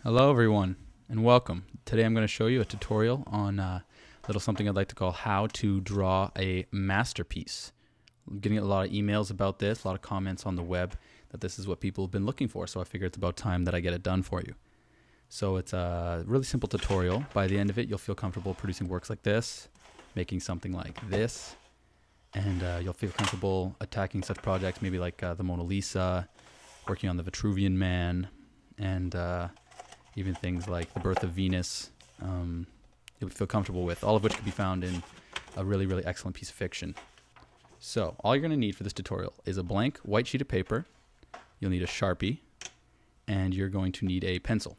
Hello everyone and welcome. Today I'm going to show you a tutorial on a little something I'd like to call how to draw a masterpiece. I'm getting a lot of emails about this, a lot of comments on the web that this is what people have been looking for, so I figure it's about time that I get it done for you. So it's a really simple tutorial. By the end of it you'll feel comfortable producing works like this, making something like this, and you'll feel comfortable attacking such projects maybe like the Mona Lisa, working on the Vitruvian Man, and even things like the Birth of Venus, you'll feel comfortable with, all of which can be found in a really, really excellent piece of fiction. So all you're going to need for this tutorial is a blank white sheet of paper, you'll need a Sharpie, and you're going to need a pencil.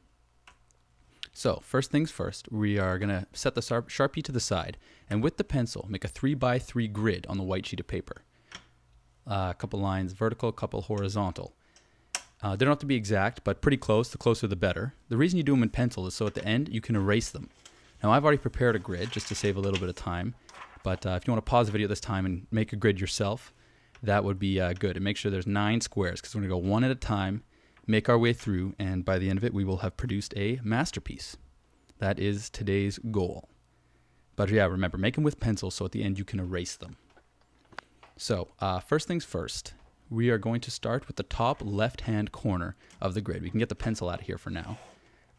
So first things first, we are going to set the Sharpie to the side, and with the pencil, make a 3x3 grid on the white sheet of paper. A couple lines vertical, a couple horizontal. They don't have to be exact, but pretty close. The closer the better. The reason you do them in pencil is so at the end you can erase them. Now I've already prepared a grid just to save a little bit of time, but if you want to pause the video this time and make a grid yourself, that would be good. And make sure there's 9 squares because we're going to go one at a time, make our way through, and by the end of it we will have produced a masterpiece. That is today's goal. But yeah, remember, make them with pencil so at the end you can erase them. So first things first. We are going to start with the top left-hand corner of the grid. We can get the pencil out of here for now.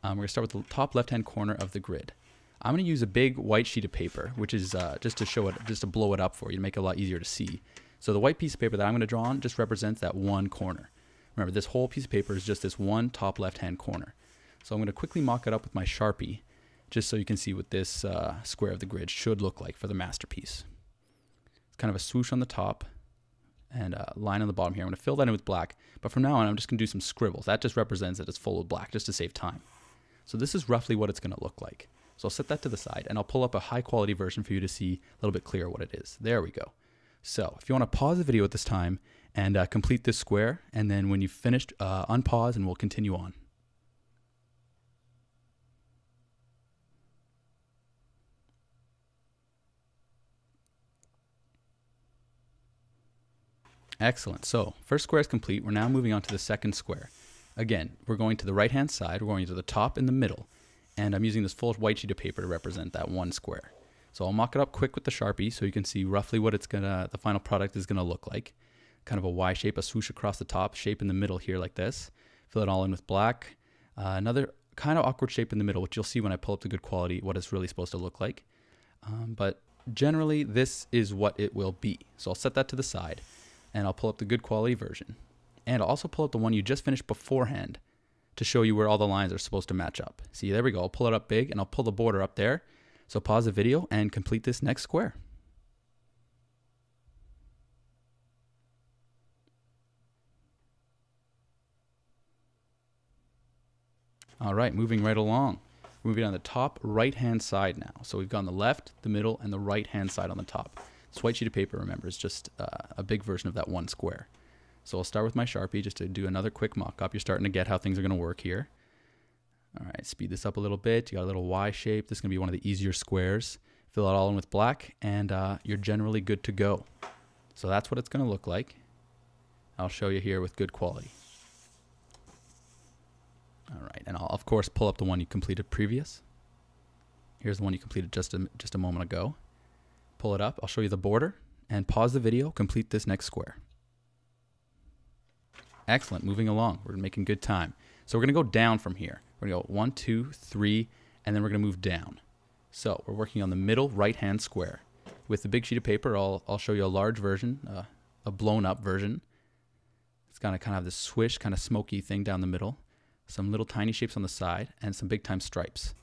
We're going to start with the top left-hand corner of the grid. I'm going to use a big white sheet of paper, which is just to show it, just to blow it up for you, to make it a lot easier to see. So the white piece of paper that I'm going to draw on just represents that one corner. Remember, this whole piece of paper is just this one top left-hand corner. So I'm going to quickly mock it up with my Sharpie, just so you can see what this square of the grid should look like for the masterpiece. It's kind of a swoosh on the top and a line on the bottom here. I'm going to fill that in with black, but from now on I'm just going to do some scribbles. That just represents that it's full of black, just to save time. So this is roughly what it's going to look like. So I'll set that to the side, and I'll pull up a high quality version for you to see a little bit clearer what it is. There we go. So if you want to pause the video at this time and complete this square, and then when you've finished, unpause and we'll continue on. Excellent. So first square is complete. We're now moving on to the second square. Again, we're going to the right hand side. We're going to the top and the middle. And I'm using this full white sheet of paper to represent that one square. So I'll mock it up quick with the Sharpie so you can see roughly what the final product is gonna look like. Kind of a Y shape, a swoosh across the top, shape in the middle here like this. Fill it all in with black. Another kind of awkward shape in the middle, which you'll see when I pull up the good quality what it's really supposed to look like. But generally this is what it will be. So I'll set that to the side, and I'll pull up the good quality version. And I'll also pull up the one you just finished beforehand to show you where all the lines are supposed to match up. See, there we go. I'll pull it up big, and I'll pull the border up there. So pause the video and complete this next square. All right, moving right along. We're moving on the top right-hand side now. So we've gone the left, the middle, and the right-hand side on the top. This white sheet of paper, remember, is just a big version of that one square. So I'll start with my Sharpie just to do another quick mock-up. You're starting to get how things are going to work here. All right, speed this up a little bit. You got a little Y shape. This is going to be one of the easier squares. Fill it all in with black, and you're generally good to go. So that's what it's going to look like. I'll show you here with good quality. All right, and I'll, of course, pull up the one you completed previous. Here's the one you completed just a moment ago. Pull it up, I'll show you the border, and pause the video, complete this next square. Excellent, moving along, we're making good time. So we're gonna go down from here. We're gonna go 1, 2, 3, and then we're gonna move down. So we're working on the middle right-hand square. With the big sheet of paper, I'll show you a large version, a blown up version. It's gonna kind of have this swish, kind of smoky thing down the middle, some little tiny shapes on the side, and some big time stripes.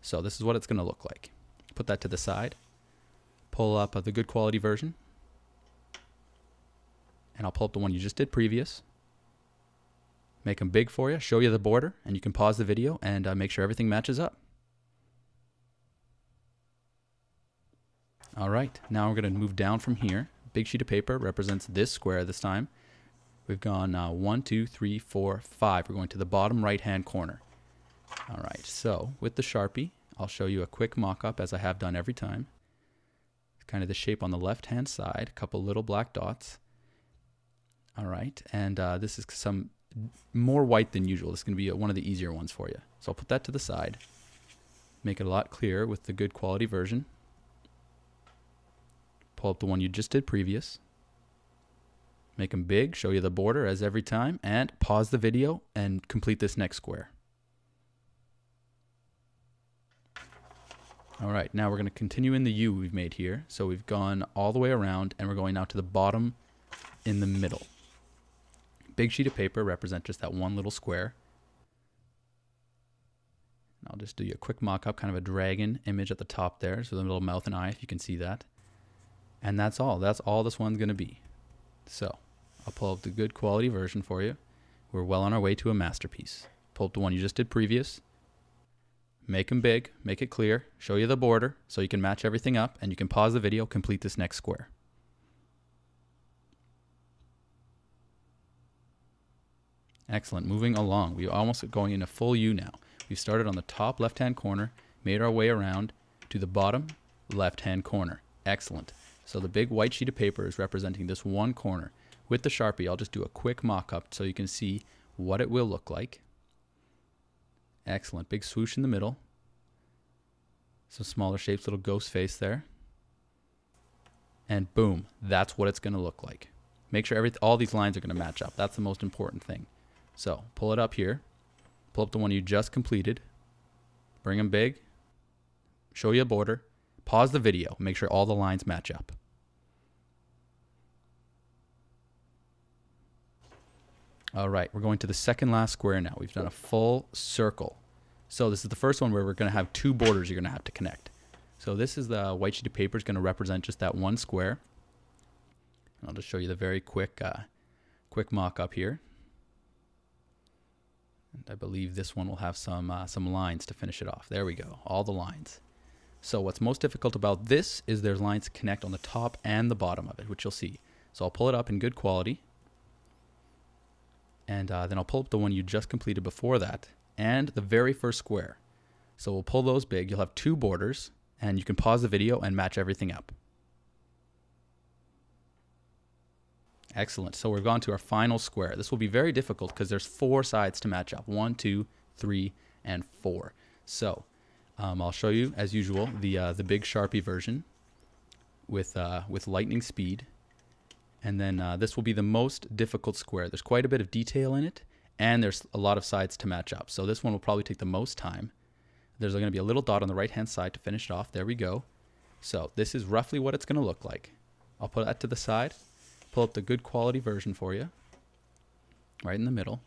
So this is what it's gonna look like. Put that to the side. Pull up the good quality version, and I'll pull up the one you just did previous. Make them big for you, show you the border, and you can pause the video and make sure everything matches up. All right, now we're going to move down from here. Big sheet of paper represents this square this time. We've gone 1, 2, 3, 4, 5. We're going to the bottom right-hand corner. All right, so with the Sharpie, I'll show you a quick mock-up as I have done every time. Kind of the shape on the left-hand side, a couple little black dots. All right, and this is some more white than usual. This is going to be one of the easier ones for you. So I'll put that to the side. Make it a lot clearer with the good quality version. Pull up the one you just did previous. Make them big, show you the border as every time, and pause the video and complete this next square. All right, now we're going to continue in the U we've made here. So we've gone all the way around, and we're going now to the bottom in the middle. Big sheet of paper represents just that one little square. I'll just do you a quick mock-up, kind of a dragon image at the top there, so the little mouth and eye, if you can see that. And that's all. That's all this one's going to be. So I'll pull up the good quality version for you. We're well on our way to a masterpiece. Pull up the one you just did previous. Make them big, make it clear, show you the border so you can match everything up, and you can pause the video, complete this next square. Excellent. Moving along. We're almost going into full U now. We started on the top left-hand corner, made our way around to the bottom left-hand corner. Excellent. So the big white sheet of paper is representing this one corner. With the Sharpie, I'll just do a quick mock-up so you can see what it will look like. Excellent. Big swoosh in the middle. Some smaller shapes, little ghost face there. And boom, that's what it's going to look like. Make sure all these lines are going to match up. That's the most important thing. So pull it up here. Pull up the one you just completed. Bring them big. Show you a border. Pause the video. Make sure all the lines match up. All right, we're going to the second last square now. We've done a full circle. So this is the first one where we're going to have two borders you're going to have to connect. So this is the white sheet of paper is going to represent just that one square. And I'll just show you the very quick mock-up here. And I believe this one will have some lines to finish it off. There we go, all the lines. So what's most difficult about this is there's lines to connect on the top and the bottom of it, which you'll see. So I'll pull it up in good quality. And then I'll pull up the one you just completed before that and the very first square. So we'll pull those big. You'll have two borders, and you can pause the video and match everything up. Excellent. So we've gone to our final square. This will be very difficult because there's 4 sides to match up. 1, 2, 3, and 4. So I'll show you, as usual, the big Sharpie version with lightning speed. And then this will be the most difficult square. There's quite a bit of detail in it, and there's a lot of sides to match up. So this one will probably take the most time. There's going to be a little dot on the right-hand side to finish it off. There we go. So this is roughly what it's going to look like. I'll put that to the side. Pull up the good quality version for you, right in the middle.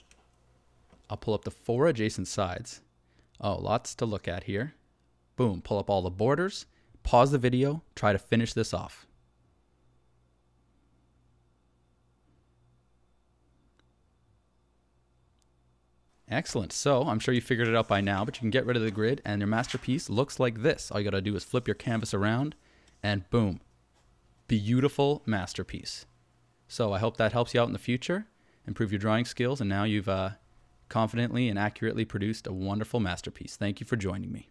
I'll pull up the 4 adjacent sides. Oh, lots to look at here. Boom, pull up all the borders. Pause the video. Try to finish this off. Excellent. So I'm sure you figured it out by now, but you can get rid of the grid and your masterpiece looks like this. All you got to do is flip your canvas around and boom, beautiful masterpiece. So I hope that helps you out in the future, improve your drawing skills, and now you've confidently and accurately produced a wonderful masterpiece. Thank you for joining me.